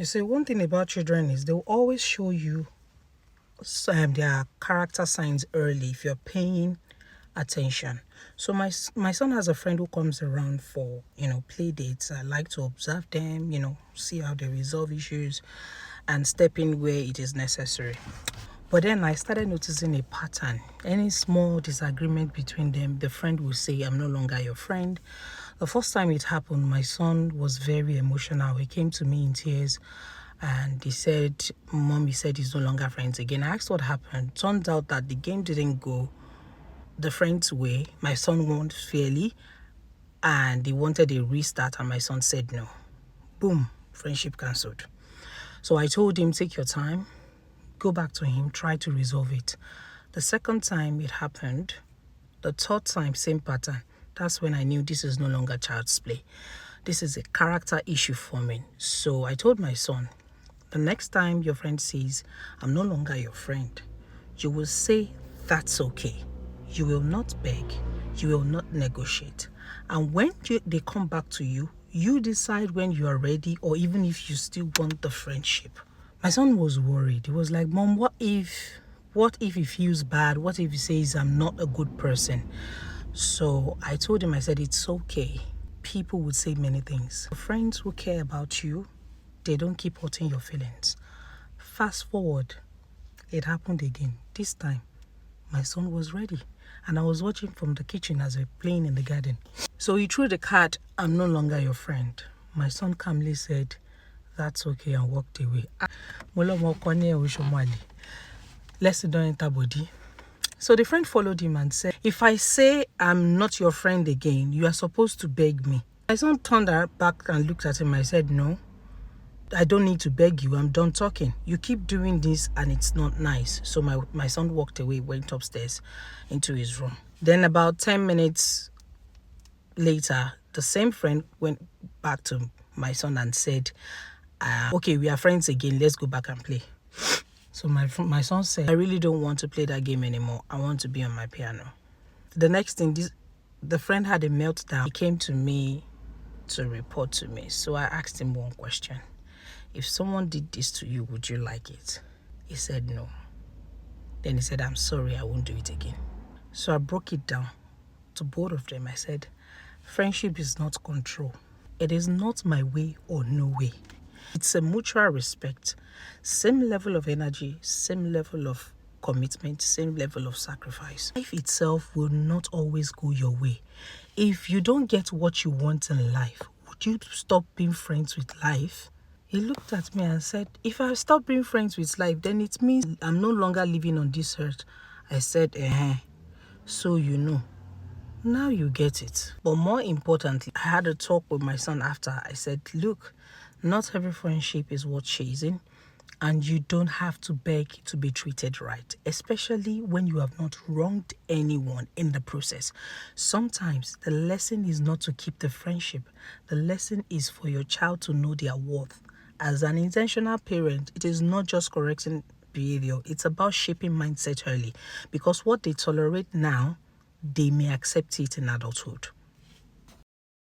You see, one thing about children is they'll always show you their character signs early if you're paying attention. So my son has a friend who comes around for play dates. I like to observe them, see how they resolve issues and step in where it is necessary. But then I started noticing a pattern. Any small disagreement between them, the friend will say, I'm no longer your friend. The first time it happened, my son was very emotional. He came to me in tears and he said, Mommy said he's no longer friends again. I asked what happened. Turned out that the game didn't go the friend's way. My son won fairly and he wanted a restart and my son said no. Boom, friendship cancelled. So I told him, take your time, go back to him, try to resolve it. The second time it happened, the third time, same pattern. That's when I knew this is no longer child's play. This is a character issue for me. So I told my son, the next time your friend says, I'm no longer your friend, you will say, that's okay. You will not beg. You will not negotiate. And when they come back to you, you decide when you are ready or even if you still want the friendship. My son was worried. He was like, Mom, what if he feels bad? What if he says I'm not a good person? So I told him, I said, it's okay. People would say many things. Friends who care about you, they don't keep hurting your feelings. Fast forward, it happened again. This time, my son was ready. And I was watching from the kitchen as we were playing in the garden. So he threw the card, I'm no longer your friend. My son calmly said, that's okay, and walked away. Let's sit down in body. So the friend followed him and said, if I say I'm not your friend again, you are supposed to beg me. My son turned back and looked at him. I said, no, I don't need to beg you. I'm done talking. You keep doing this and it's not nice. So my son walked away, went upstairs into his room. Then about 10 minutes later, the same friend went back to my son and said, okay, we are friends again. Let's go back and play. So my son said, I really don't want to play that game anymore. I want to be on my piano. The next thing, the friend had a meltdown. He came to me to report to me. So I asked him one question. If someone did this to you, would you like it? He said no. Then he said, I'm sorry, I won't do it again. So I broke it down to both of them. I said, friendship is not control. It is not my way or no way. It's a mutual respect. Same level of energy, same level of commitment, same level of sacrifice. Life itself will not always go your way. If you don't get what you want in life, would you stop being friends with life? He looked at me and said, if I stop being friends with life, then it means I'm no longer living on this earth. I said, so you know. Now you get it. But more importantly, I had a talk with my son after. I said, look, not every friendship is worth chasing, and you don't have to beg to be treated right, especially when you have not wronged anyone in the process. Sometimes the lesson is not to keep the friendship. The lesson is for your child to know their worth. As an intentional parent, it is not just correcting behavior. It's about shaping mindset early, because what they tolerate now, they may accept it in adulthood.